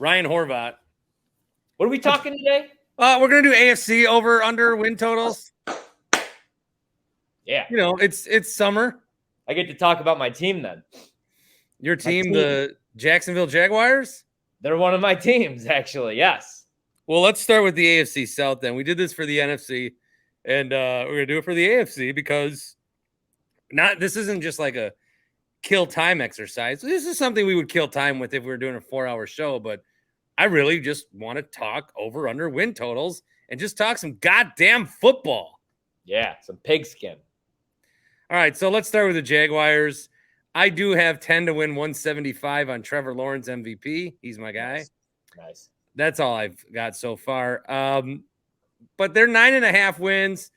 Ryan Horvat. What are we talking today? We're going to do AFC over under win totals. Yeah. You know, it's summer. I get to talk about my team then. Your team, the Jacksonville Jaguars? They're one of my teams, actually. Yes. Well, let's start with the AFC South then. We did this for the NFC, and we're going to do it for the AFC because this isn't just like a kill time exercise. This is something we would kill time with if we were doing a 4-hour show, but I really just want to talk over under win totals and just talk some goddamn football. Yeah, some pigskin. All right, so let's start with the Jaguars. I do have 10 to win 175 on Trevor Lawrence MVP. He's my guy. Nice. That's all I've got so far. But they're 9.5 wins.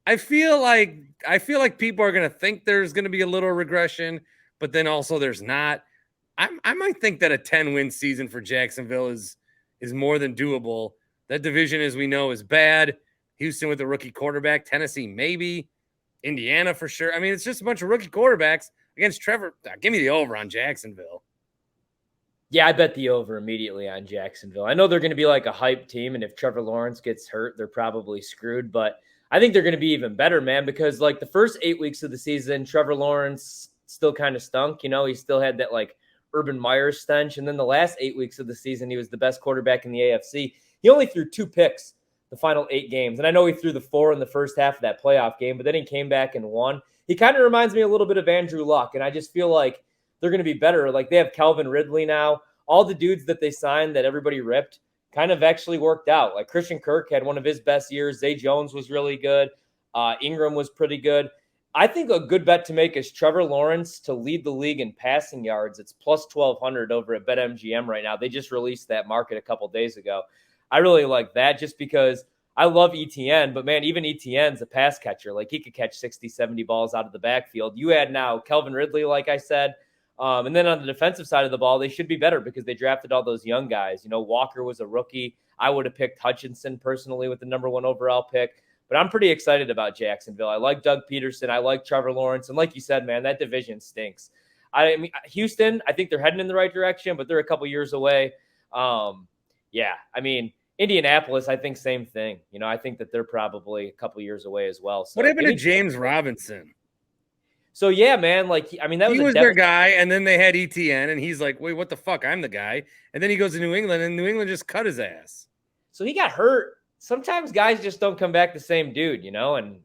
I feel like people are going to think there's going to be a little regression, but then also there's not. I might think that a 10-win season for Jacksonville is more than doable. That division, as we know, is bad. Houston with a rookie quarterback. Tennessee, maybe. Indiana for sure. I mean, it's just a bunch of rookie quarterbacks against Trevor. Give me the over on Jacksonville. Yeah, I bet the over immediately on Jacksonville. I know they're going to be like a hype team, and if Trevor Lawrence gets hurt, they're probably screwed. But I think they're going to be even better, man, because like the first 8 weeks of the season, Trevor Lawrence still kind of stunk. You know, he still had that like Urban Meyer stench. And then the last 8 weeks of the season, he was the best quarterback in the AFC. He only threw 2 picks the final 8 games. And I know he threw the 4 in the first half of that playoff game, but then he came back and won. He kind of reminds me a little bit of Andrew Luck, and I just feel like they're going to be better. Like they have Calvin Ridley now. All the dudes that they signed that everybody ripped kind of actually worked out. Like Christian Kirk had one of his best years. Zay Jones was really good. Ingram was pretty good. I think a good bet to make is Trevor Lawrence to lead the league in passing yards. It's plus 1,200 over at BetMGM right now. They just released that market a couple days ago. I really like that just because I love ETN, but man, even ETN's a pass catcher. Like he could catch 60, 70 balls out of the backfield. You add now Calvin Ridley, like I said. And then on the defensive side of the ball, they should be better because they drafted all those young guys. You know, Walker was a rookie. I would have picked Hutchinson personally with the number 1 overall pick. But I'm pretty excited about Jacksonville. I like Doug Peterson. I like Trevor Lawrence. And like you said, man, that division stinks. I mean, Houston, I think they're heading in the right direction, but they're a couple years away. Yeah, I mean, Indianapolis, I think same thing. You know, I think that they're probably a couple years away as well. So what happened to James Robinson? So, yeah, man, like, I mean, he was their guy, and then they had ETN, and he's like, wait, what the fuck? I'm the guy. And then he goes to New England, and New England just cut his ass. So he got hurt. Sometimes guys just don't come back the same dude, you know, and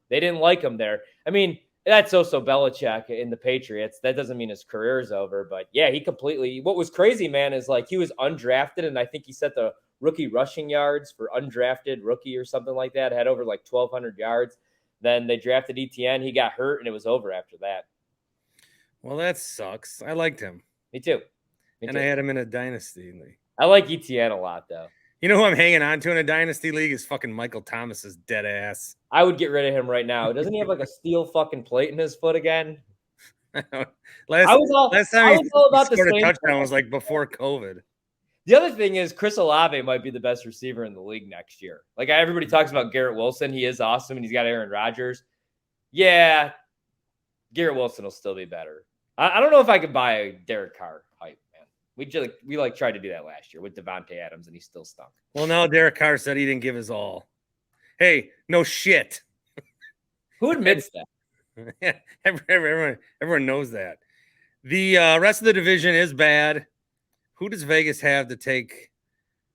they didn't like him there. I mean, that's also Belichick in the Patriots. That doesn't mean his career is over, but yeah, he completely – what was crazy, man, is like he was undrafted, and I think he set the rookie rushing yards for undrafted rookie or something like that, had over like 1,200 yards. Then they drafted ETN. He got hurt, and it was over after that. Well, that sucks. I liked him. Me too. I had him in a dynasty league. I like ETN a lot, though. You know who I'm hanging on to in a dynasty league is fucking Michael Thomas's dead ass. I would get rid of him right now. Doesn't he have like a steel fucking plate in his foot again? last time he scored a touchdown was like before COVID. The other thing is Chris Olave might be the best receiver in the league next year. Like everybody talks about Garrett Wilson. He is awesome, and he's got Aaron Rodgers. Yeah, Garrett Wilson will still be better. I don't know if I could buy a Derek Carr hype, man. We tried to do that last year with Devontae Adams, and he still stunk. Well, now Derek Carr said he didn't give his all. Hey, no shit. Who admits that? Yeah, everyone knows that. The rest of the division is bad. Who does Vegas have to take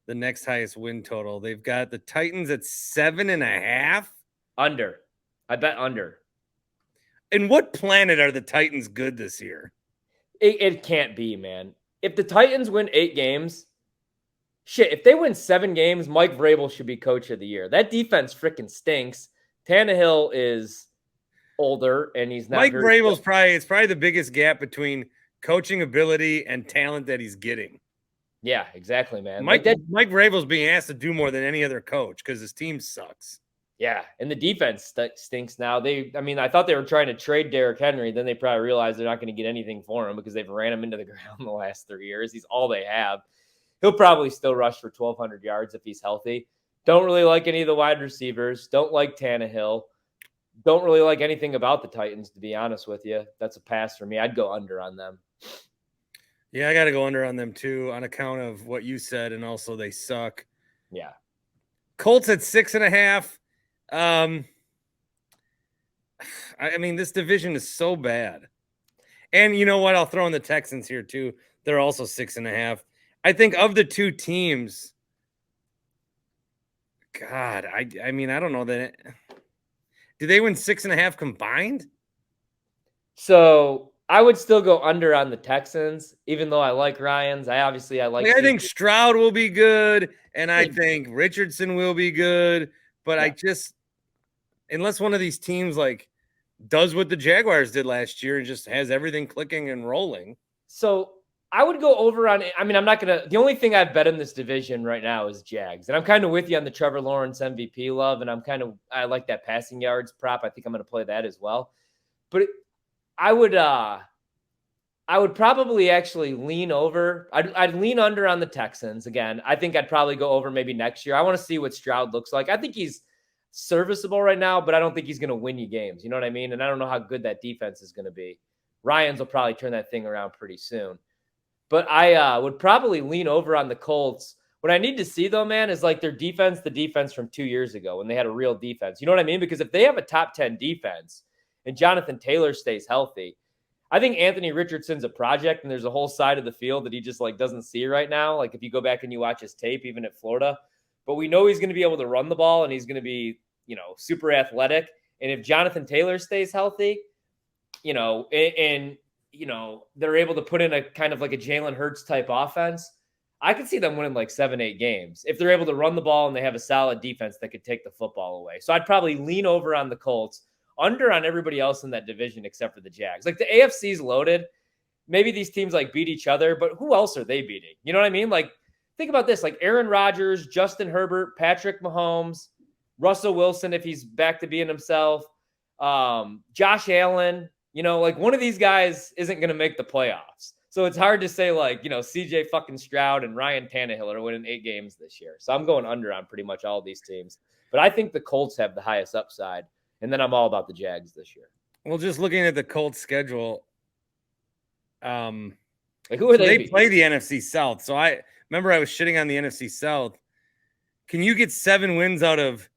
the next highest win total? They've got the Titans at 7.5. Under. I bet under. In what planet are the Titans good this year? It can't be, man. If the Titans win 8 games, shit, if they win 7 games, Mike Vrabel should be coach of the year. That defense freaking stinks. Tannehill is older, and he's not. Mike Vrabel's probably the biggest gap between coaching ability and talent that he's getting. Yeah, exactly, man. Mike Vrabel's being asked to do more than any other coach because his team sucks. Yeah, and the defense stinks now. I thought they were trying to trade Derrick Henry. Then they probably realized they're not going to get anything for him because they've ran him into the ground the last 3 years. He's all they have. He'll probably still rush for 1,200 yards if he's healthy. Don't really like any of the wide receivers. Don't like Tannehill. Don't really like anything about the Titans, to be honest with you. That's a pass for me. I'd go under on them. Yeah, I got to go under on them too on account of what you said, and also they suck. Yeah. Colts at 6.5. I mean, this division is so bad. And you know what? I'll throw in the Texans here too. They're also 6.5. I think of the two teams, God, I mean, I don't know that. Do they win 6.5 combined? So I would still go under on the Texans, even though I like Ryans. I think Stroud will be good, and I think Richardson will be good, but I just, unless one of these teams like does what the Jaguars did last year and just has everything clicking and rolling. So I would go over on it. I mean, I'm not going to, the only thing I've bet in this division right now is Jags. And I'm kind of with you on the Trevor Lawrence MVP love. And I like that passing yards prop. I think I'm going to play that as well. But I would probably actually lean over. I'd lean under on the Texans again. I think I'd probably go over maybe next year. I want to see what Stroud looks like. I think he's serviceable right now, but I don't think he's going to win you games. You know what I mean? And I don't know how good that defense is going to be. Ryans will probably turn that thing around pretty soon. But I would probably lean over on the Colts. What I need to see, though, man, is like their defense, the defense from 2 years ago when they had a real defense. You know what I mean? Because if they have a top 10 defense and Jonathan Taylor stays healthy, I think Anthony Richardson's a project, and there's a whole side of the field that he just like doesn't see right now. Like if you go back and you watch his tape, even at Florida, but we know he's going to be able to run the ball and he's going to be, super athletic. And if Jonathan Taylor stays healthy, and they're able to put in a kind of like a Jalen Hurts type offense, I could see them winning like 7-8 games if they're able to run the ball and they have a solid defense that could take the football away. So I'd probably lean over on the Colts, under on everybody else in that division except for the Jags. Like the AFC's loaded. Maybe these teams like beat each other, but who else are they beating? You know what I mean? Like think about this, like Aaron Rodgers, Justin Herbert, Patrick Mahomes, Russell Wilson, if he's back to being himself, Josh Allen, like one of these guys isn't going to make the playoffs. So it's hard to say like, CJ fucking Stroud and Ryan Tannehill are winning 8 games this year. So I'm going under on pretty much all these teams. But I think the Colts have the highest upside. And then I'm all about the Jags this year. Well, just looking at the Colts schedule, like who are they? They play the NFC South. So I remember I was shitting on the NFC South. Can you get 7 wins out of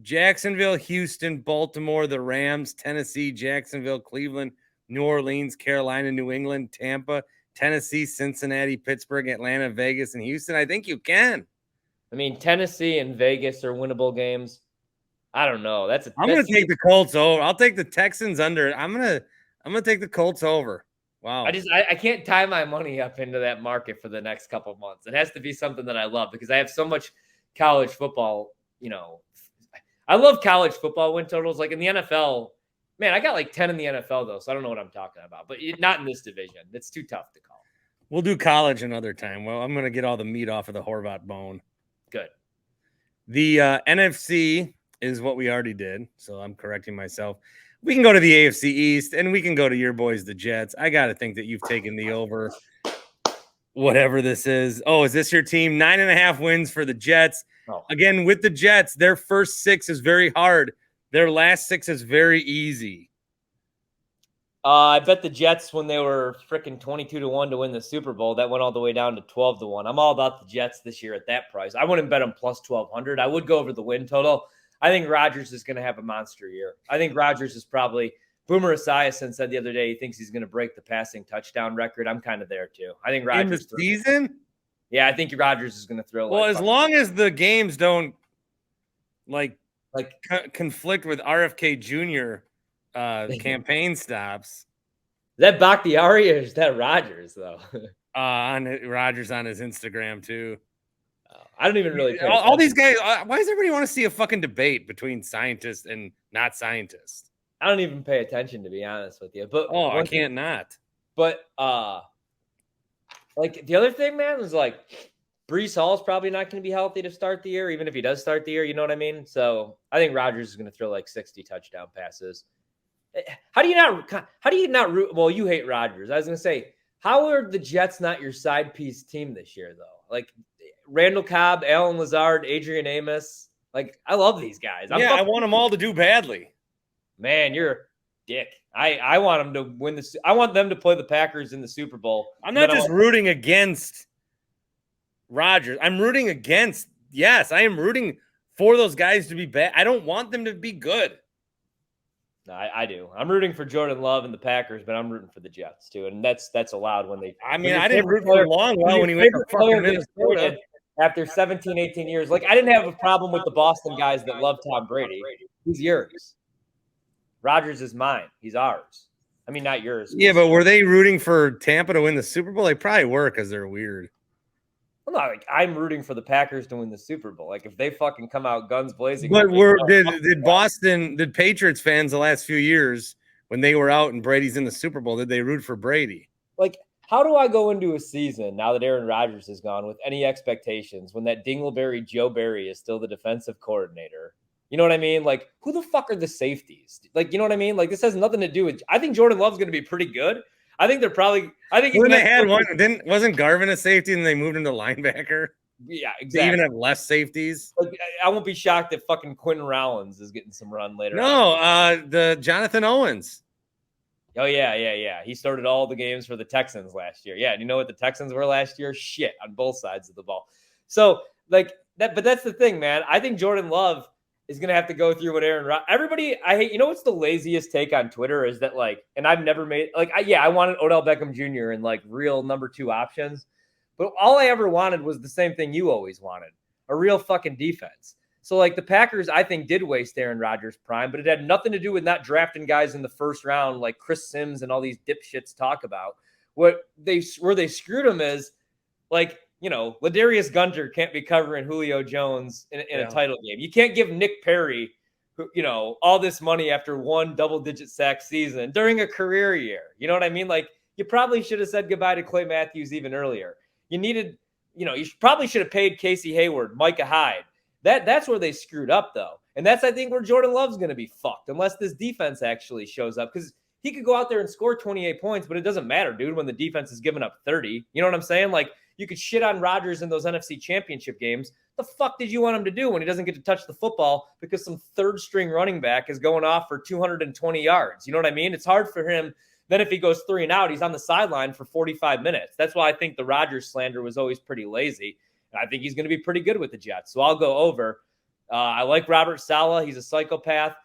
Jacksonville, Houston, Baltimore, the Rams, Tennessee, Jacksonville, Cleveland, New Orleans, Carolina, New England, Tampa, Tennessee, Cincinnati, Pittsburgh, Atlanta, Vegas, and Houston? I think you can. I mean, Tennessee and Vegas are winnable games. I don't know. I'm going to take the Colts over. I'll take the Texans under. I'm going to take the Colts over. Wow. I can't tie my money up into that market for the next couple of months. It has to be something that I love because I have so much college football, I love college football win totals. Like in the NFL, man, I got like 10 in the NFL though, so I don't know what I'm talking about. But not in this division. It's too tough to call. We'll do college another time. Well, I'm going to get all the meat off of the Horvat bone. Good. The NFC is what we already did, so I'm correcting myself. We can go to the AFC East, and we can go to your boys, the Jets. I got to think that you've taken the over, whatever this is. Oh, is this your team? 9.5 wins for the Jets. Oh. Again, with the Jets, their first 6 is very hard. Their last 6 is very easy. I bet the Jets when they were freaking 22-1 to win the Super Bowl, that went all the way down to 12-1. I'm all about the Jets this year at that price. I wouldn't bet them plus 1,200. I would go over the win total. I think Rodgers is going to have a monster year. I think Rodgers is probably – Boomer Esiason said the other day he thinks he's going to break the passing touchdown record. I'm kind of there too. I think Rodgers – in the season? Yeah, I think Rodgers is going to throw – well, as long as the games don't conflict with RFK Jr. Campaign stops. Is that Bakhtiari or is that Rodgers, though? On Rodgers on his Instagram, too. I don't even really. All these guys. Why does everybody want to see a fucking debate between scientists and not scientists? I don't even pay attention, to be honest with you. But I can't not. But like the other thing, man, is like Breece Hall's probably not going to be healthy to start the year, even if he does start the year. You know what I mean? So I think Rodgers is going to throw like 60 touchdown passes. How do you not root? Well, you hate Rodgers. I was going to say, how are the Jets not your side piece team this year, though? Like Randall Cobb, Allen Lazard, Adrian Amos. Like, I love these guys. I want them all to do badly. Man, you're a dick. I want them to win this. I want them to play the Packers in the Super Bowl. I'm not just rooting against Rodgers. I'm rooting against. Yes, I am rooting for those guys to be bad. I don't want them to be good. No, I do. I'm rooting for Jordan Love and the Packers, but I'm rooting for the Jets too, and that's allowed when they. I mean, I didn't root for long when he went to fucking Minnesota after 17, 18 years. Like, I didn't have a problem with the Boston guys that love Tom Brady. He's yours. Rodgers is mine. He's ours. I mean, not yours. Yeah, but were they rooting for Tampa to win the Super Bowl? They probably were because they're weird. Well, no, like, I'm rooting for the Packers to win the Super Bowl. Like, if they fucking come out guns blazing. But did Patriots fans the last few years, when they were out and Brady's in the Super Bowl, did they root for Brady? Like, how do I go into a season now that Aaron Rodgers is gone with any expectations when that Dingleberry Joe Barry is still the defensive coordinator? You know what I mean? Like, who the fuck are the safeties? Like, you know what I mean? Like, this has nothing to do with. I think Jordan Love's going to be pretty good. I think they're probably. I think when they had one, wasn't Garvin a safety and they moved him to linebacker? Yeah, exactly. They even have less safeties. Like, I won't be shocked if fucking Quinn Rollins is getting some run later. No, the Jonathan Owens. Oh yeah. He started all the games for the Texans last year. Yeah, and you know what the Texans were last year? Shit on both sides of the ball. So like that, but that's the thing, man. I think Jordan Love is going to have to go through what everybody, I hate, you know what's the laziest take on Twitter is that, like, and I've never made, like, I wanted Odell Beckham Jr. and, like, real number 2 options, but all I ever wanted was the same thing you always wanted, a real fucking defense. So, like, the Packers, I think, did waste Aaron Rodgers' prime, but it had nothing to do with not drafting guys in the first round like Chris Sims and all these dipshits talk about. Where they screwed him is, like, you know, Ladarius Gunter can't be covering Julio Jones in a title game. You can't give Nick Perry, you know, all this money after one double-digit sack season during a career year. You know what I mean? Like, you probably should have said goodbye to Clay Matthews even earlier. You needed, you know, you probably should have paid Casey Hayward, Micah Hyde. That's where they screwed up, though. And that's, I think, where Jordan Love's going to be fucked unless this defense actually shows up. Because he could go out there and score 28 points, but it doesn't matter, dude, when the defense is giving up 30. You know what I'm saying? Like, you could shit on Rodgers in those NFC championship games. The fuck did you want him to do when he doesn't get to touch the football because some third-string running back is going off for 220 yards? You know what I mean? It's hard for him. Then if he goes 3 and out, he's on the sideline for 45 minutes. That's why I think the Rodgers slander was always pretty lazy. And I think he's going to be pretty good with the Jets. So I'll go over. I like Robert Saleh. He's a psychopath.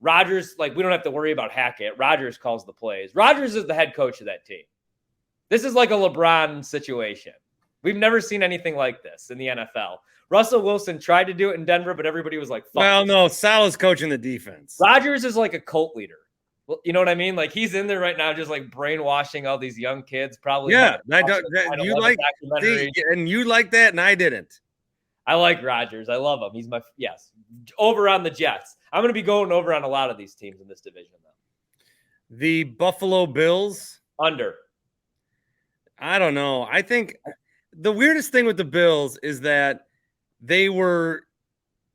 Rodgers, like, we don't have to worry about Hackett. Rodgers calls the plays. Rodgers is the head coach of that team. This is like a LeBron situation. We've never seen anything like this in the NFL. Russell Wilson tried to do it in Denver, but everybody was like, fuck. Well, no, Saleh's coaching the defense. Rodgers is like a cult leader. Well, you know what I mean? Like, he's in there right now just like brainwashing all these young kids. Probably. Yeah, you like that, and I didn't. I like Rodgers. I love him. He's my – yes. Over on the Jets. I'm going to be going over on a lot of these teams in this division, though. The Buffalo Bills? Under. I don't know. I think the weirdest thing with the Bills is that they were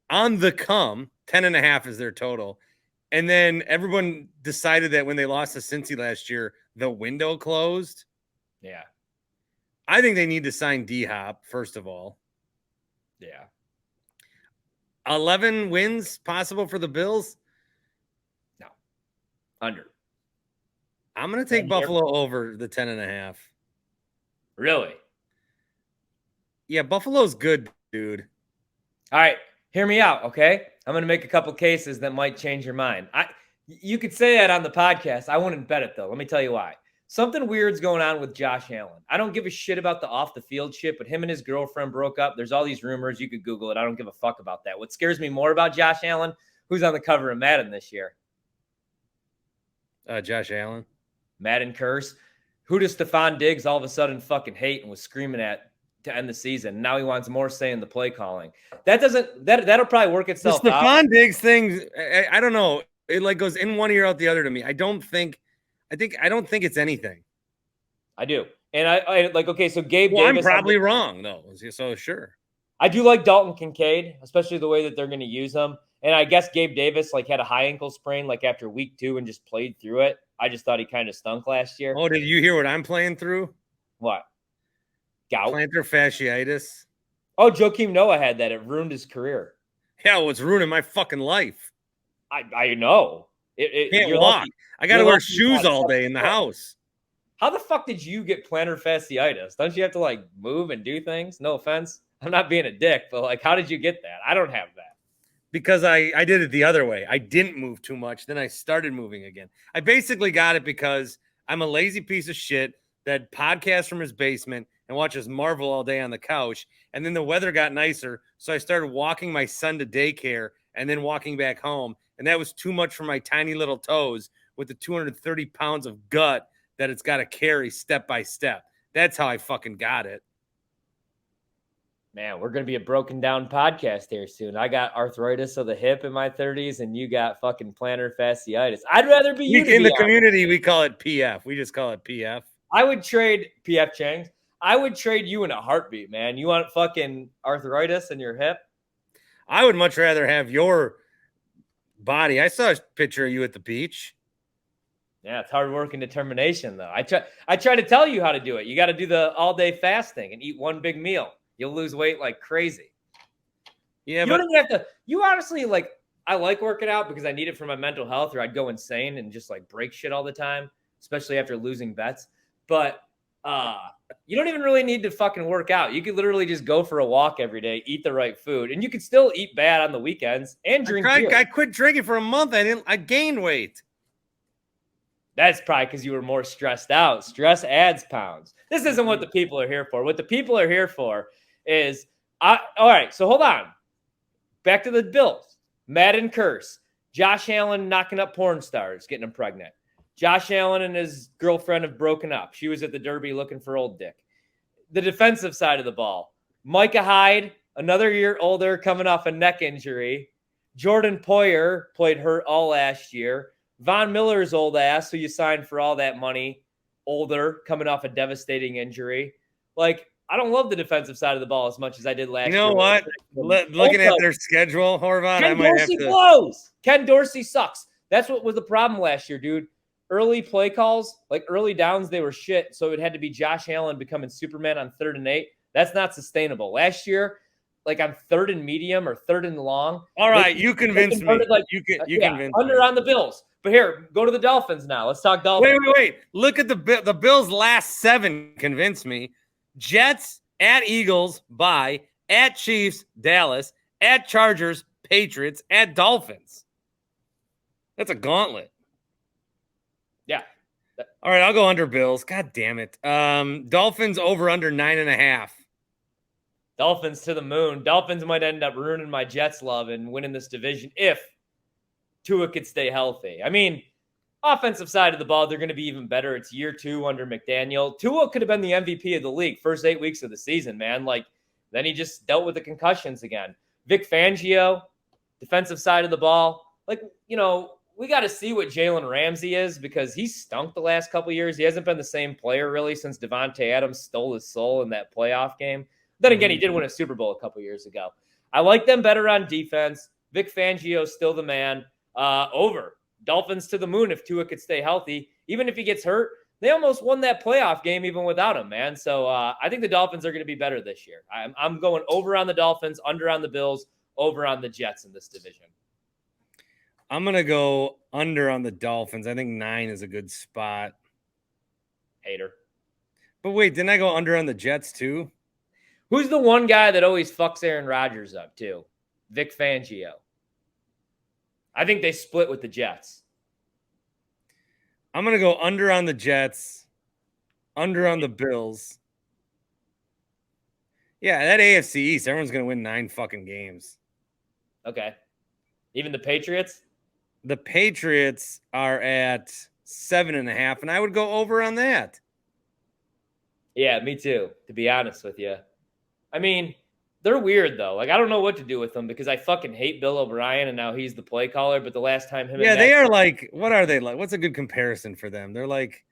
on the come. 10.5 is their total. And then everyone decided that when they lost to Cincy last year, the window closed. Yeah. I think they need to sign D-Hop, first of all. Yeah. 11 wins possible for the Bills? No. Under. I'm going to take Buffalo over the 10.5. Really? Yeah, Buffalo's good, dude. All right. Hear me out, okay? I'm going to make a couple cases that might change your mind. You could say that on the podcast. I wouldn't bet it, though. Let me tell you why. Something weird's going on with Josh Allen. I don't give a shit about the off-the-field shit, but him and his girlfriend broke up. There's all these rumors. You could Google it. I don't give a fuck about that. What scares me more about Josh Allen, who's on the cover of Madden this year? Josh Allen. Madden curse. Who does Stephon Diggs all of a sudden fucking hate and was screaming at to end the season? Now he wants more say in the play calling. That'll probably work itself out. The Stephon Diggs thing, I don't know. It like goes in one ear out the other to me. I don't think it's anything. I do. And I like, okay, so Gabe Davis. I'm probably wrong, though. So sure. I do like Dalton Kincaid, especially the way that they're going to use him. And I guess Gabe Davis like had a high ankle sprain like after week 2 and just played through it. I just thought he kind of stunk last year. Oh, did you hear what I'm playing through? What? Gout? Plantar fasciitis. Oh, Joakim Noah had that. It ruined his career. Yeah, well, it's ruining my fucking life. I know. Can't walk. I got to wear shoes all day in the house. How the fuck did you get plantar fasciitis? Don't you have to like move and do things? No offense. I'm not being a dick, but like, how did you get that? I don't have that. Because I did it the other way. I didn't move too much. Then I started moving again. I basically got it because I'm a lazy piece of shit that podcasts from his basement and watches Marvel all day on the couch. And then the weather got nicer. So I started walking my son to daycare and then walking back home. And that was too much for my tiny little toes with the 230 pounds of gut that it's got to carry step by step. That's how I fucking got it. Man, we're going to be a broken down podcast here soon. I got arthritis of the hip in my 30s, and you got fucking plantar fasciitis. I'd rather be you. In the community, we call it PF. We just call it PF. I would trade PF Chang's. I would trade you in a heartbeat, man. You want fucking arthritis in your hip? I would much rather have your body. I saw a picture of you at the beach. Yeah, it's hard work and determination, though. I try to tell you how to do it. You got to do the all-day fasting and eat one big meal. You'll lose weight like crazy. Yeah, you don't even have to. You honestly, like, I like working out because I need it for my mental health, or I'd go insane and just like break shit all the time, especially after losing bets. But you don't even really need to fucking work out. You could literally just go for a walk every day, eat the right food, and you could still eat bad on the weekends and drink beer. I quit drinking for a month. I gained weight. That's probably because you were more stressed out. Stress adds pounds. This isn't what the people are here for. What the people are here for is, all right, so hold on. Back to the Bills. Madden curse. Josh Allen knocking up porn stars, getting them pregnant. Josh Allen and his girlfriend have broken up. She was at the Derby looking for old dick. The defensive side of the ball. Micah Hyde, another year older, coming off a neck injury. Jordan Poyer played hurt all last year. Von Miller's old ass, who you signed for all that money, older, coming off a devastating injury. Like, I don't love the defensive side of the ball as much as I did last year. You know what? Looking at their schedule, Horvat, Ken Dorsey blows. Ken Dorsey sucks. That's what was the problem last year, dude. Early play calls, like early downs, they were shit. So it had to be Josh Allen becoming Superman on 3rd and 8. That's not sustainable. Last year, like on 3rd and medium or 3rd and long. All right, you convinced me. Like, you convinced under me. On the Bills. But here, go to the Dolphins now. Let's talk Dolphins. Wait. Look at the Bills' last 7 convinced me. Jets, at Eagles, bye. At Chiefs, Dallas. At Chargers, Patriots. At Dolphins. That's a gauntlet. Yeah. All right, I'll go under Bills. God damn it. Dolphins over under 9.5. Dolphins to the moon. Dolphins might end up ruining my Jets love and winning this division if Tua could stay healthy. I mean, offensive side of the ball, they're going to be even better. It's year 2 under McDaniel. Tua could have been the MVP of the league first 8 weeks of the season, man. Like, then he just dealt with the concussions again. Vic Fangio, defensive side of the ball. Like, you know, we got to see what Jalen Ramsey is because he stunk the last couple of years. He hasn't been the same player really since Devontae Adams stole his soul in that playoff game. Then again, he did win a Super Bowl a couple of years ago. I like them better on defense. Vic Fangio still the man. Over. Dolphins to the moon if Tua could stay healthy. Even if he gets hurt, they almost won that playoff game even without him, man. So I think the Dolphins are going to be better this year. I'm going over on the Dolphins, under on the Bills, over on the Jets in this division. I'm going to go under on the Dolphins. I think 9 is a good spot. Hater. But wait, didn't I go under on the Jets too? Who's the one guy that always fucks Aaron Rodgers up too? Vic Fangio. I think they split with the Jets. I'm going to go under on the Jets, under on the Bills. Yeah, that AFC East, everyone's going to win 9 fucking games. Okay. Even the Patriots? The Patriots are at 7.5, and I would go over on that. Yeah, me too, to be honest with you. I mean, they're weird, though. Like, I don't know what to do with them because I fucking hate Bill O'Brien, and now he's the play caller. But the last time him and they are like, what are they like? What's a good comparison for them? They're like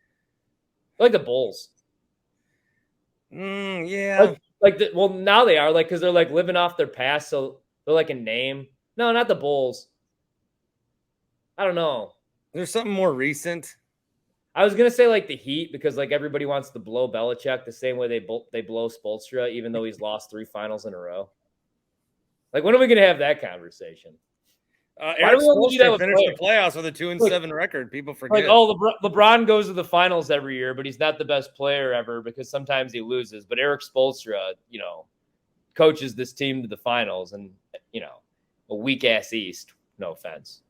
the Bulls. Yeah. Well, now they are, like, because they're, like, living off their past, so they're, like, a name. No, not the Bulls. I don't know. There's something more recent. I was going to say, like, the Heat because, like, everybody wants to blow Belichick the same way they blow Spoelstra, even though he's lost 3 finals in a row. Like, when are we going to have that conversation? Why do Eric we only do that Spoelstra with finished the players? playoffs with a 2-7 record. People forget. Like, oh, LeBron goes to the finals every year, but he's not the best player ever because sometimes he loses. But Eric Spoelstra, coaches this team to the finals and, a weak-ass East. No offense.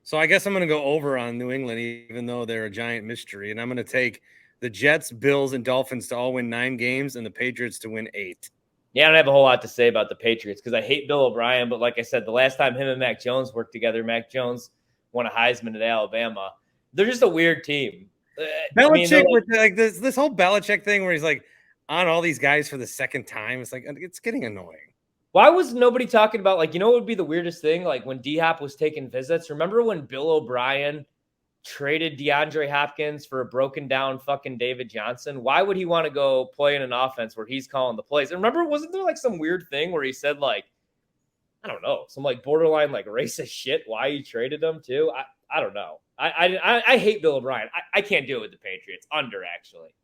So I guess I'm going to go over on New England, even though they're a giant mystery. And I'm going to take the Jets, Bills, and Dolphins to all win 9 games and the Patriots to win 8. Yeah, I don't have a whole lot to say about the Patriots because I hate Bill O'Brien. But like I said, the last time him and Mac Jones worked together, Mac Jones won a Heisman at Alabama. They're just a weird team. Belichick with this whole Belichick thing where he's like on all these guys for the second time. It's like, it's getting annoying. Why was nobody talking about, what would be the weirdest thing? Like when D-Hop was taking visits. Remember when Bill O'Brien traded DeAndre Hopkins for a broken down fucking David Johnson? Why would he want to go play in an offense where he's calling the plays? And remember, wasn't there some weird thing where he said I don't know, some borderline racist shit why he traded him too? I don't know. I hate Bill O'Brien. I can't do it with the Patriots. Actually.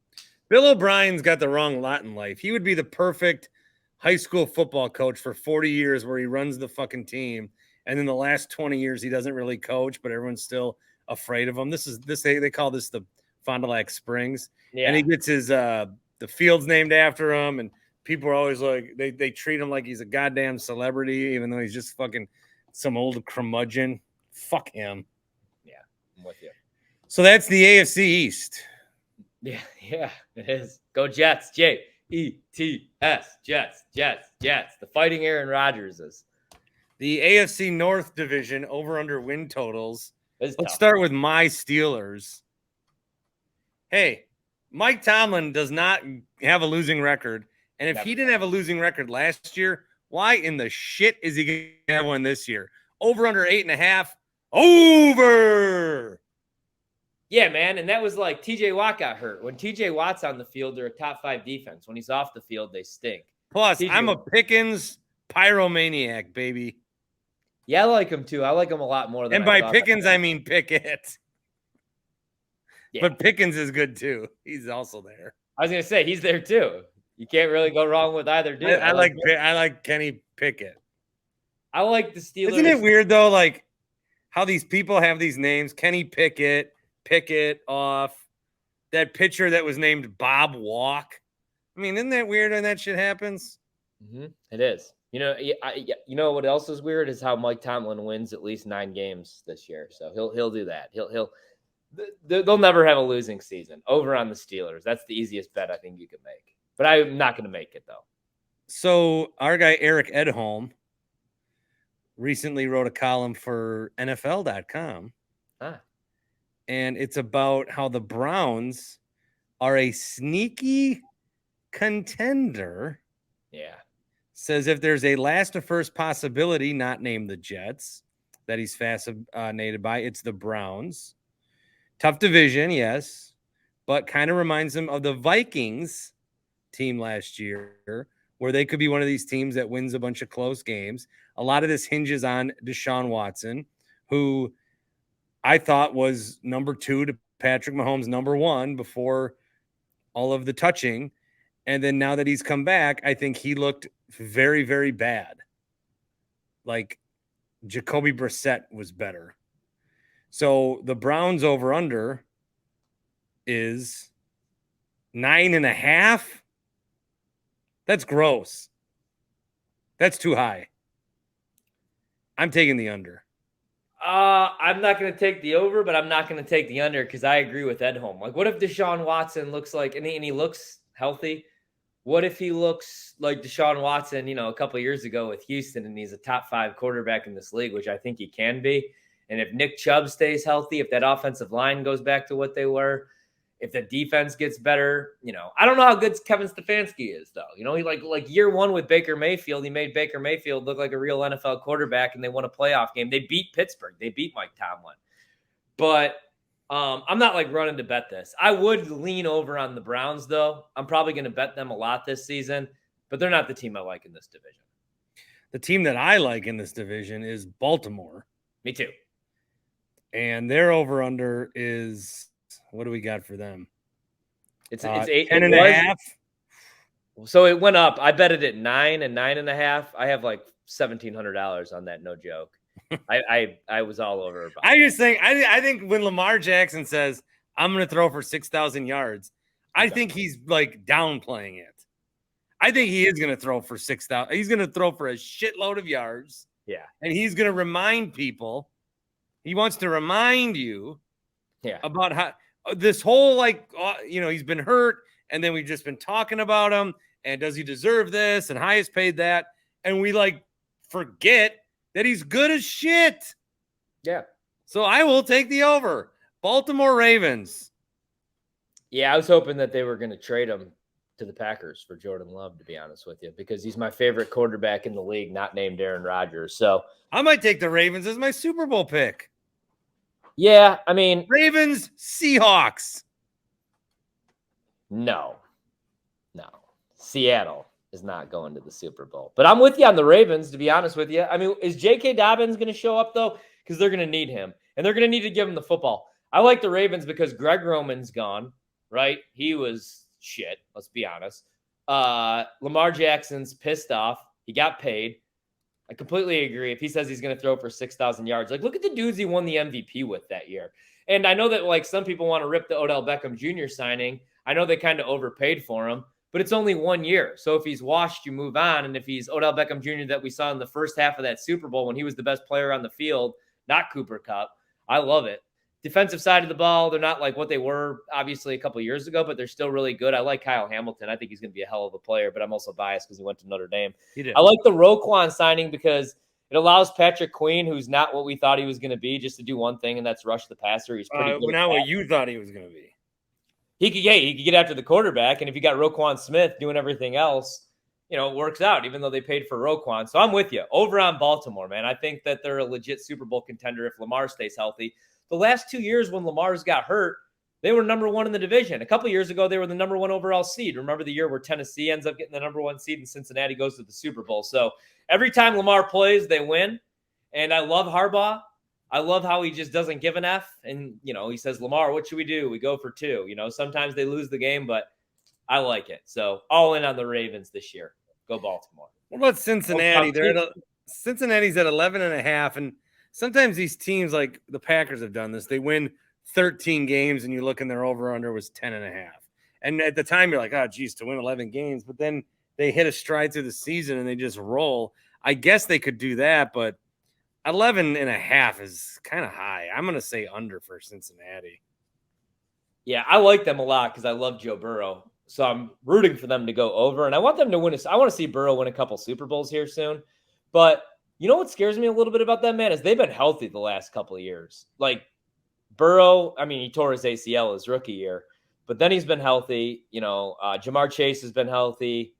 Bill O'Brien's got the wrong lot in life. He would be the perfect high school football coach for 40 years where he runs the fucking team. And then the last 20 years, he doesn't really coach, but everyone's still afraid of him. They call this the Fond du Lac Springs. Yeah. And he gets his the fields named after him, and people are always like they treat him like he's a goddamn celebrity, even though he's just fucking some old curmudgeon. Fuck him. Yeah, I'm with you. So that's the AFC East. Yeah, it is. Go Jets, Jets, Jets. The Fighting Aaron Rodgerses. The AFC North division over under win totals. Let's start with my Steelers. Hey, Mike Tomlin does not have a losing record. And if he didn't have a losing record last year, why in the shit is he going to have one this year? Over under 8.5. Over. Yeah, man. And that was TJ Watt got hurt. When TJ Watt's on the field, they're a top 5 defense. When he's off the field, they stink. Plus, I'm a Pickens pyromaniac, baby. Yeah, I like him too. I like him a lot more than. And by Pickens, I mean Pickett. Yeah. But Pickens is good too. He's also there. I was gonna say he's there too. You can't really go wrong with either dude. I like Kenny Pickett. I like the Steelers. Isn't it weird though, how these people have these names? Kenny Pickett off that pitcher that was named Bob Walk. I mean, isn't that weird when that shit happens? Mm-hmm. It is. You know what else is weird is how Mike Tomlin wins at least 9 games this year. So he'll do that. They'll never have a losing season. Over on the Steelers. That's the easiest bet I think you could make. But I'm not going to make it though. So our guy Eric Edholm recently wrote a column for NFL.com. And it's about how the Browns are a sneaky contender. Yeah. Says if there's a last to first possibility, not named the Jets, that he's fascinated by, it's the Browns. Tough division, yes, but kind of reminds him of the Vikings team last year, where they could be one of these teams that wins a bunch of close games. A lot of this hinges on Deshaun Watson, who I thought was number 2 to Patrick Mahomes' number 1 before all of the touching. And then now that he's come back, I think he looked very, very bad. Jacoby Brissett was better. So the Browns over under is 9.5. That's gross. That's too high. I'm taking the under. I'm not going to take the over, but I'm not going to take the under because I agree with Edholm. What if Deshaun Watson looks and he looks healthy? What if he looks like Deshaun Watson, a couple of years ago with Houston, and he's a top 5 quarterback in this league, which I think he can be. And if Nick Chubb stays healthy, if that offensive line goes back to what they were, if the defense gets better, I don't know how good Kevin Stefanski is, though. He year 1 with Baker Mayfield, he made Baker Mayfield look like a real NFL quarterback, and they won a playoff game. They beat Pittsburgh. They beat Mike Tomlin. But I'm not running to bet this. I would lean over on the Browns, though. I'm probably going to bet them a lot this season, but they're not the team I like in this division. The team that I like in this division is Baltimore. Me too. And their over under is, what do we got for them? It's 8 10.5. So it went up. I bet it at 9 and 9.5. I have $1,700 on that. No joke. I was all over about I just think I think when Lamar Jackson says I'm going to throw for 6,000 yards, I think he's like downplaying it. I think he is going to throw for 6,000. He's going to throw for a shitload of yards. Yeah. And he's going to remind people. He wants to remind you about how this whole, he's been hurt. And then we've just been talking about him. And does he deserve this? And highest paid that. And we forget that he's good as shit. Yeah. So I will take the over. Baltimore Ravens. Yeah, I was hoping that they were going to trade him to the Packers for Jordan Love, to be honest with you, because he's my favorite quarterback in the league, not named Aaron Rodgers. So I might take the Ravens as my Super Bowl pick. Yeah, I mean, Ravens, Seahawks. No. Seattle is not going to the Super Bowl. But I'm with you on the Ravens, to be honest with you. I mean, is J.K. Dobbins going to show up, though? Because they're going to need him. And they're going to need to give him the football. I like the Ravens because Greg Roman's gone, right? He was shit, let's be honest. Lamar Jackson's pissed off. He got paid. I completely agree. If he says he's going to throw for 6,000 yards, look at the dudes he won the MVP with that year. And I know that some people want to rip the Odell Beckham Jr. signing. I know they kind of overpaid for him, but it's only 1 year. So if he's washed, you move on. And if he's Odell Beckham Jr. that we saw in the first half of that Super Bowl when he was the best player on the field, not Cooper Kupp, I love it. Defensive side of the ball, they're not like what they were obviously a couple of years ago, but they're still really good. I like Kyle Hamilton. I think he's going to be a hell of a player, but I'm also biased because he went to Notre Dame. I like the Roquan signing because it allows Patrick Queen, who's not what we thought he was going to be, just to do one thing, and that's rush the passer. He's pretty good. Not what you thought he was going to be. He could get after the quarterback, and if you got Roquan Smith doing everything else, it works out, even though they paid for Roquan. So I'm with you. Over on Baltimore, man. I think that they're a legit Super Bowl contender if Lamar stays healthy. The last 2 years when Lamar's got hurt, they were number one in the division. A couple of years ago, they were the number one overall seed. Remember the year where Tennessee ends up getting the number one seed and Cincinnati goes to the Super Bowl. So every time Lamar plays, they win. And I love Harbaugh. I love how he just doesn't give an F. And, he says, Lamar, what should we do? We go for 2. Sometimes they lose the game, but I like it. So all in on the Ravens this year. Go Baltimore. What about Cincinnati? Cincinnati's at 11.5, and sometimes these teams like the Packers have done this. They win 13 games, and you look and their over-under was 10.5. And at the time, you're like, oh, geez, to win 11 games. But then they hit a stride through the season, and they just roll. I guess they could do that, but 11.5 is kind of high. I'm going to say under for Cincinnati. Yeah, I like them a lot because I love Joe Burrow. So I'm rooting for them to go over, and I want them to win. I want to see Burrow win a couple Super Bowls here soon. But you know what scares me a little bit about that, man, is they've been healthy the last couple of years. Like Burrow, I mean, he tore his ACL his rookie year, but then he's been healthy. Jamar Chase has been healthy.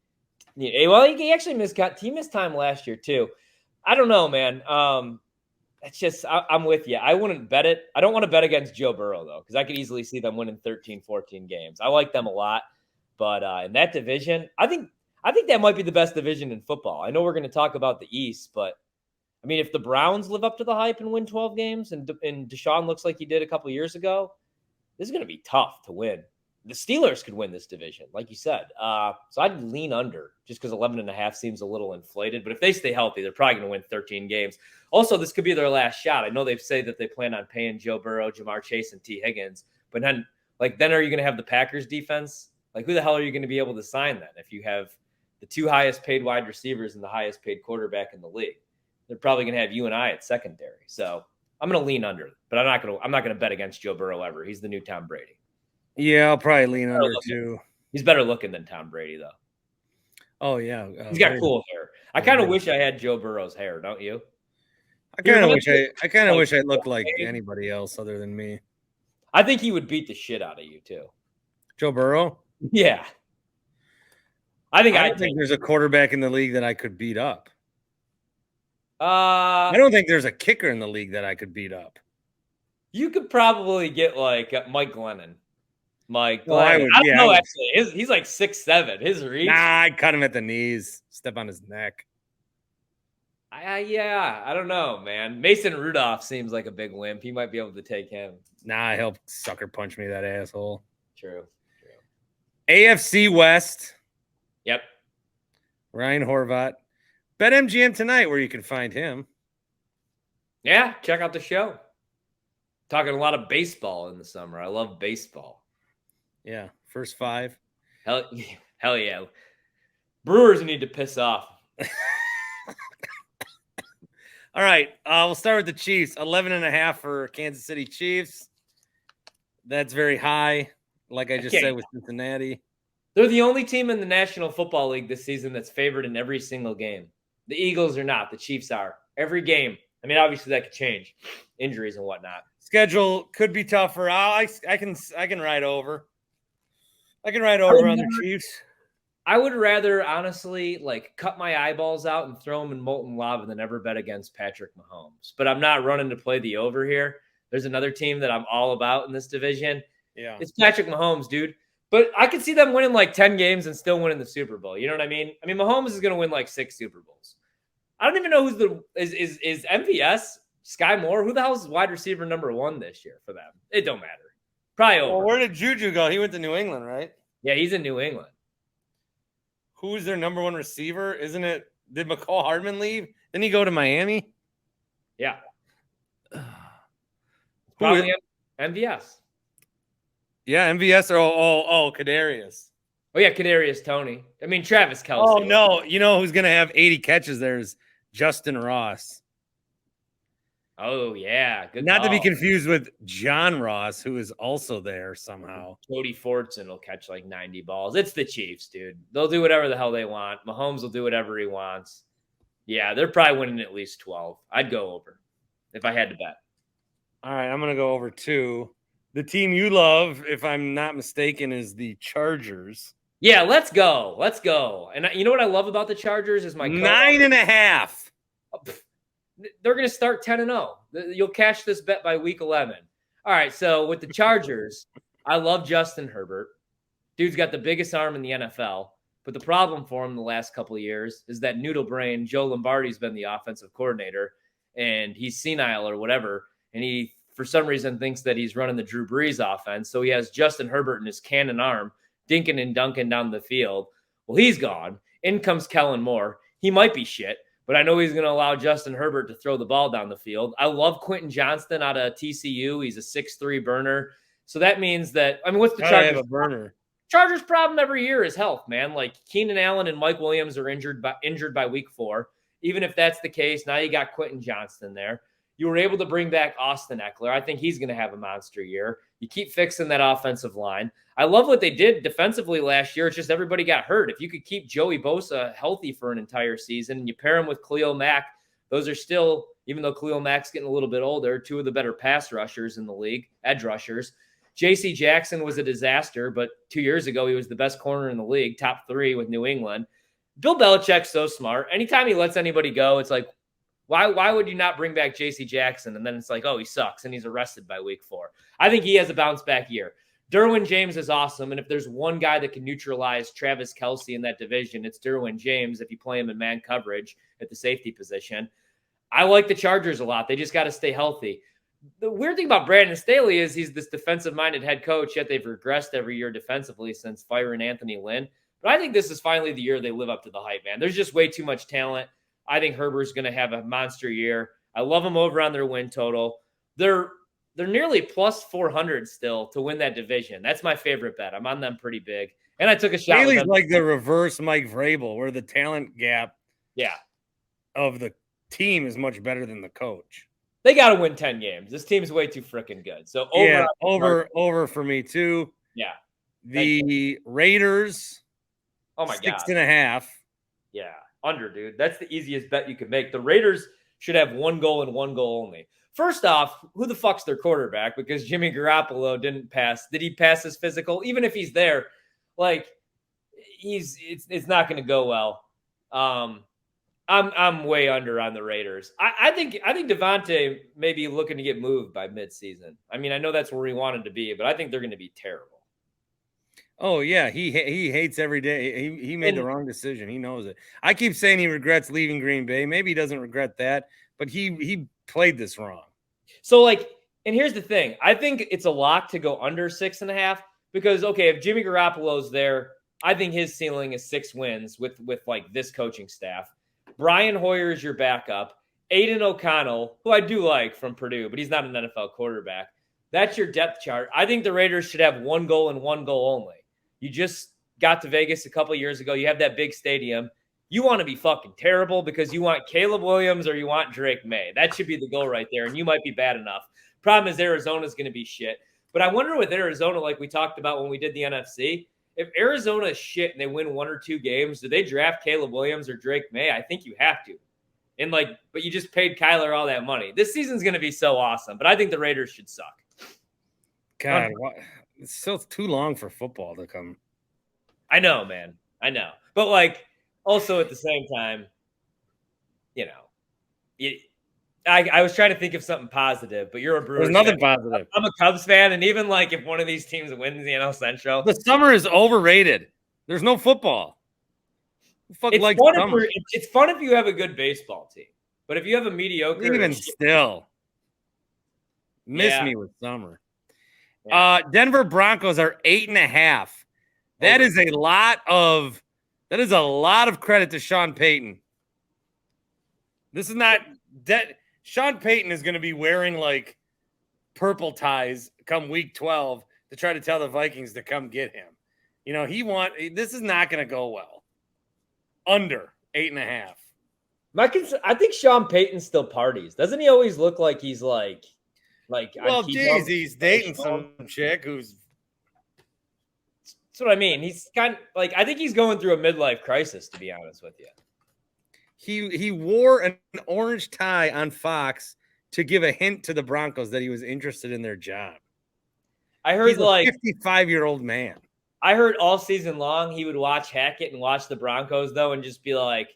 Well, he actually missed time last year too. I don't know, man. It's just I'm with you. I wouldn't bet it. I don't want to bet against Joe Burrow, though, because I could easily see them winning 13, 14 games. I like them a lot. But in that division, I think that might be the best division in football. I know we're going to talk about the East, but I mean, if the Browns live up to the hype and win 12 games and Deshaun looks like he did a couple years ago, this is going to be tough to win. The Steelers could win this division, like you said. So I'd lean under just because 11.5 seems a little inflated. But if they stay healthy, they're probably going to win 13 games. Also, this could be their last shot. I know they've said that they plan on paying Joe Burrow, Jamar Chase, and T. Higgins. But then are you going to have the Packers defense? Who the hell are you going to be able to sign then if you have the 2 highest paid wide receivers and the highest paid quarterback in the league? They're probably going to have you and I at secondary. So I'm going to lean under, but I'm not going to bet against Joe Burrow ever. He's the new Tom Brady. Yeah, I'll probably lean under too. He's better looking than Tom Brady, though. Oh yeah, he's got cool hair. I kind of wish I had Joe Burrow's hair, don't you? I kind of wish I looked like anybody else other than me. I think he would beat the shit out of you too. Joe Burrow? Yeah. I don't think there's a quarterback in the league that I could beat up. I don't think there's a kicker in the league that I could beat up. You could probably get like Mike Glennon. I don't know, actually. He's like 6'7". His reach. Nah, I'd cut him at the knees, step on his neck. I don't know, man. Mason Rudolph seems like a big wimp. He might be able to take him. Nah, he'll sucker punch me, that asshole. True. AFC West. Yep. Ryan Horvat. BetMGM tonight, where you can find him. Yeah, check out the show. Talking a lot of baseball in the summer. I love baseball. Yeah, first 5. Hell yeah. Brewers need to piss off. All right, we'll start with the Chiefs. 11.5 for Kansas City Chiefs. That's very high, like I just said with Cincinnati. They're the only team in the National Football League this season that's favored in every single game. The Eagles are not. The Chiefs are. Every game. I mean, obviously that could change. Injuries and whatnot. Schedule could be tougher. I can ride over. I can ride over on the Chiefs. I would rather, honestly, cut my eyeballs out and throw them in molten lava than ever bet against Patrick Mahomes. But I'm not running to play the over here. There's another team that I'm all about in this division. Yeah. It's Patrick Mahomes, dude. But I could see them winning 10 games and still winning the Super Bowl. You know what I mean? I mean, Mahomes is going to win 6 Super Bowls. I don't even know who's is MVS, Sky Moore? Who the hell is wide receiver number 1 this year for them? It don't matter. Probably over. Well, where did Juju go? He went to New England, right? Yeah, he's in New England. Who's their number 1 receiver? Isn't it? Did McCall Hardman leave? Didn't he go to Miami? Yeah. Probably MVS. Yeah, MVS or Kadarius. Oh yeah, Kadarius Toney. I mean Travis Kelce. Oh no, you know who's gonna have 80 catches there is Justin Ross. Oh yeah, good. Not to be confused with John Ross, who is also there somehow. Cody Fortson will catch 90 balls. It's the Chiefs, dude. They'll do whatever the hell they want. Mahomes will do whatever he wants. Yeah, they're probably winning at least 12. I'd go over if I had to bet. All right, I'm gonna go over 2. The team you love, if I'm not mistaken, is the Chargers. Yeah, let's go. Let's go. And you know what I love about the Chargers is my 9.5. They're going to start 10-0. You'll catch this bet by week 11. All right, so with the Chargers, I love Justin Herbert. Dude's got the biggest arm in the NFL. But the problem for him the last couple of years is that noodle brain, Joe Lombardi's been the offensive coordinator, and he's senile or whatever, and he, for some reason, thinks that he's running the Drew Brees offense. So he has Justin Herbert in his cannon arm, dinking and dunking down the field. Well, he's gone. In comes Kellen Moore. He might be shit, but I know he's going to allow Justin Herbert to throw the ball down the field. I love Quentin Johnston out of TCU. He's a 6'3" burner. So that means that, I mean, what's the Chargers? Burner. Chargers' problem every year is health, man. Keenan Allen and Mike Williams are injured by week 4. Even if that's the case, now you got Quentin Johnston there. You were able to bring back Austin Eckler. I think he's going to have a monster year. You keep fixing that offensive line. I love what they did defensively last year. It's just everybody got hurt. If you could keep Joey Bosa healthy for an entire season and you pair him with Khalil Mack, those are still, even though Khalil Mack's getting a little bit older, 2 of the better pass rushers in the league, edge rushers. J.C. Jackson was a disaster, but 2 years ago he was the best corner in the league, top 3 with New England. Bill Belichick's so smart. Anytime he lets anybody go, it's like, why would you not bring back J.C. Jackson? And then it's like, oh, he sucks, and he's arrested by week 4. I think he has a bounce-back year. Derwin James is awesome, and if there's one guy that can neutralize Travis Kelce in that division, it's Derwin James if you play him in man coverage at the safety position. I like the Chargers a lot. They just got to stay healthy. The weird thing about Brandon Staley is he's this defensive-minded head coach, yet they've regressed every year defensively since firing Anthony Lynn. But I think this is finally the year they live up to the hype, man. There's just way too much talent. I think Herbert's going to have a monster year. I love them over on their win total. They're nearly plus 400 still to win that division. That's my favorite bet. I'm on them pretty big. And I took a shot. Bailey's like the reverse Mike Vrabel, where the talent gap of the team is much better than the coach. They got to win 10 games. This team's way too freaking good. So over for me too. Yeah. The Raiders. Oh my God. 6.5. Yeah. Under, dude. That's the easiest bet you can make. The Raiders should have 1 goal and 1 goal only. First off, who the fuck's their quarterback? Because Jimmy Garoppolo didn't pass. Did he pass his physical? Even if he's there, it's not going to go well. I'm way under on the Raiders. I think Devontae may be looking to get moved by midseason. I mean, I know that's where he wanted to be, but I think they're going to be terrible. Oh yeah, he hates every day. He made the wrong decision. He knows it. I keep saying he regrets leaving Green Bay. Maybe he doesn't regret that, but he played this wrong. So and here's the thing. I think it's a lock to go under 6.5 because if Jimmy Garoppolo's there, I think his ceiling is 6 wins with this coaching staff. Brian Hoyer is your backup. Aiden O'Connell, who I do like from Purdue, but he's not an NFL quarterback. That's your depth chart. I think the Raiders should have one goal and one goal only. You just got to Vegas a couple years ago. You have that big stadium. You want to be fucking terrible because you want Caleb Williams or you want Drake May. That should be the goal right there, and you might be bad enough. Problem is Arizona's going to be shit. But I wonder with Arizona, like we talked about when we did the NFC, if Arizona is shit and they win 1 or 2 games, do they draft Caleb Williams or Drake May? I think you have to. And but you just paid Kyler all that money. This season's going to be so awesome, but I think the Raiders should suck. God, it's still too long for football to come. I know, man. I know. But also at the same time, I was trying to think of something positive, but you're a Brewers There's nothing fan. positive. I'm a Cubs fan, and even if one of these teams wins the NL Central, the summer is overrated. There's no football. It's fun if you have a good baseball team, but if you have a mediocre, even still, miss me with summer. Yeah. Denver Broncos are 8.5. That is a lot of credit to Sean Payton. This is not that Sean Payton is going to be wearing purple ties come week 12 to try to tell the Vikings to come get him. This is not going to go well. Under 8.5. I think Sean Payton still parties. Doesn't he always look like he's he's dating some chick who's. That's what I mean. He's kind of I think he's going through a midlife crisis, to be honest with you. He wore an orange tie on Fox to give a hint to the Broncos that he was interested in their job. I heard he's a 55-year-old man. I heard all season long he would watch Hackett and watch the Broncos though, and just be like,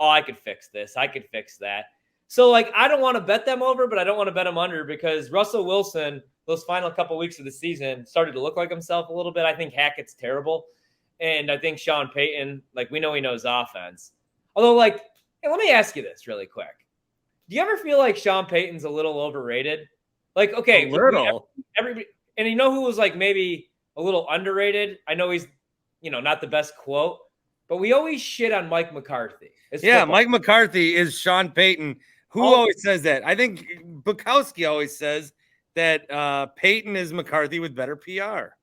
"Oh, I could fix this. I could fix that." So I don't want to bet them over, but I don't want to bet them under because Russell Wilson, those final couple weeks of the season, started to look like himself a little bit. I think Hackett's terrible, and I think Sean Payton, we know he knows offense. Although, hey, let me ask you this really quick: do you ever feel like Sean Payton's a little overrated? Okay, everybody, and you know who was maybe a little underrated? I know he's, not the best quote, but we always shit on Mike McCarthy. Mike McCarthy is Sean Payton. Who always says that? I think Bukowski always says that Payton is McCarthy with better PR.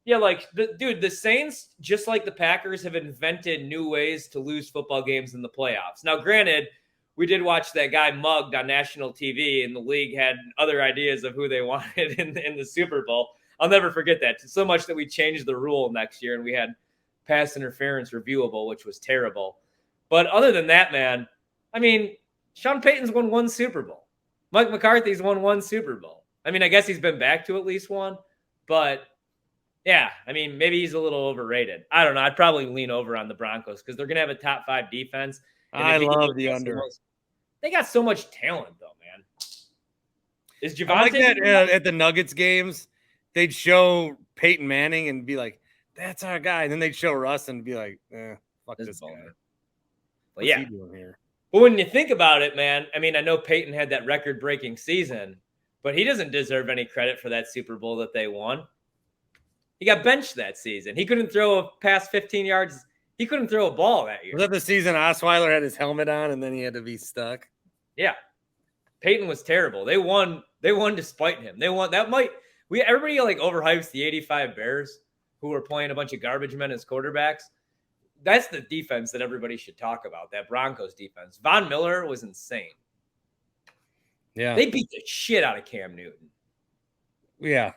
Yeah, the Saints, just like the Packers, have invented new ways to lose football games in the playoffs. Now, granted, we did watch that guy mugged on national TV, and the league had other ideas of who they wanted in the Super Bowl. I'll never forget that. So much that we changed the rule next year, and we had pass interference reviewable, which was terrible. But other than that, man, I mean, Sean Payton's won 1 Super Bowl. Mike McCarthy's won 1 Super Bowl. I mean, I guess he's been back to at least one, but yeah, I mean, maybe he's a little overrated. I don't know. I'd probably lean over on the Broncos because they're going to have a top 5 defense. I love the under. They got so much talent, though, man. Is Javonte? I like that at the Nuggets games, they'd show Peyton Manning and be like, "That's our guy," and then they'd show Russ and be like, "Fuck this guy." What's he doing here? But when you think about it, man, I mean, I know Peyton had that record-breaking season, but he doesn't deserve any credit for that Super Bowl that they won. He got benched that season. He couldn't throw past 15 yards. He couldn't throw a ball that year. Was that the season Osweiler had his helmet on and then he had to be stuck? Yeah. Peyton was terrible. They won despite him. They won. Everybody overhypes the 85 Bears who were playing a bunch of garbage men as quarterbacks. That's the defense that everybody should talk about, that Broncos defense. Von Miller was insane. Yeah. They beat the shit out of Cam Newton. Yeah.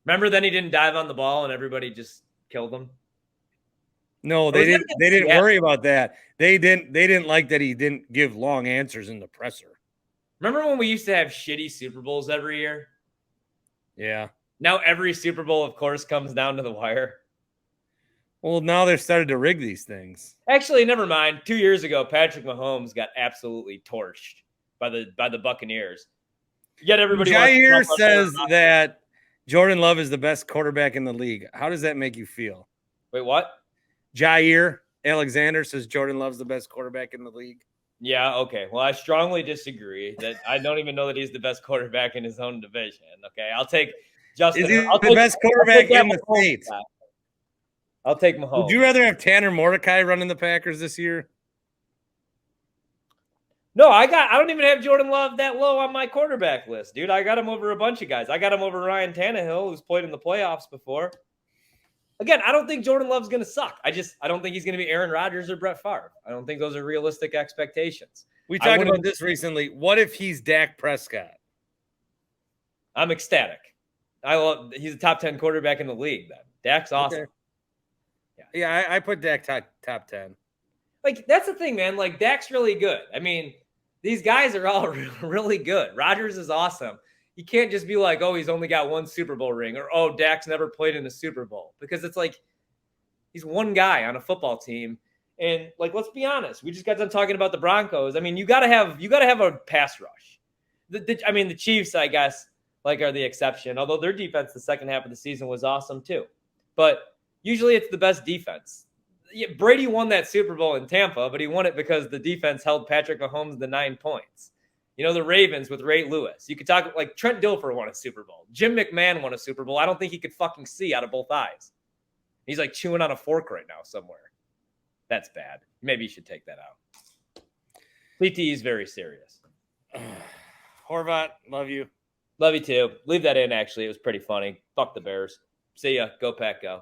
Remember then he didn't dive on the ball and everybody just killed him? No, they didn't worry about that. They didn't like that he didn't give long answers in the presser. Remember when we used to have shitty Super Bowls every year? Yeah. Now every Super Bowl, of course, comes down to the wire. Well, now they've started to rig these things. Actually, never mind. 2 years ago, Patrick Mahomes got absolutely torched by the Buccaneers. Yet everybody Jair says that Jordan Love is the best quarterback in the league. How does that make you feel? Wait, what? Jair Alexander says Jordan Love's the best quarterback in the league. Yeah, okay. Well, I strongly disagree. That I don't even know that he's the best quarterback in his own division. Okay, I'll take Justin. Is he the best quarterback in the States? I'll take Mahomes. Would you rather have Tanner Mordecai running the Packers this year? No, I don't even have Jordan Love that low on my quarterback list, dude. I got him over a bunch of guys. I got him over Ryan Tannehill, who's played in the playoffs before. Again, I don't think Jordan Love's going to suck. I don't think he's going to be Aaron Rodgers or Brett Favre. I don't think those are realistic expectations. We talked about this recently. What if he's Dak Prescott? I'm ecstatic. He's a top 10 quarterback in the league then. Dak's awesome. Okay. Yeah, I put Dak top 10. Like, that's the thing, man. Like, Dak's really good. I mean, these guys are all really good. Rodgers is awesome. You can't just be like, oh, he's only got one Super Bowl ring, or, oh, Dak's never played in a Super Bowl. Because it's like, he's one guy on a football team. And, like, let's be honest. We just got done talking about the Broncos. I mean, you got to have a pass rush. The Chiefs, I guess, like, are the exception. Although their defense the second half of the season was awesome too. But usually it's the best defense. Yeah, Brady won that Super Bowl in Tampa, but he won it because the defense held Patrick Mahomes to 9 points. You know, the Ravens with Ray Lewis. You could talk like Trent Dilfer won a Super Bowl. Jim McMahon won a Super Bowl. I don't think he could fucking see out of both eyes. He's like chewing on a fork right now somewhere. That's bad. Maybe you should take that out. CTE is very serious. Horvat, love you. Love you too. Leave that in, actually. It was pretty funny. Fuck the Bears. See ya. Go Pack, go.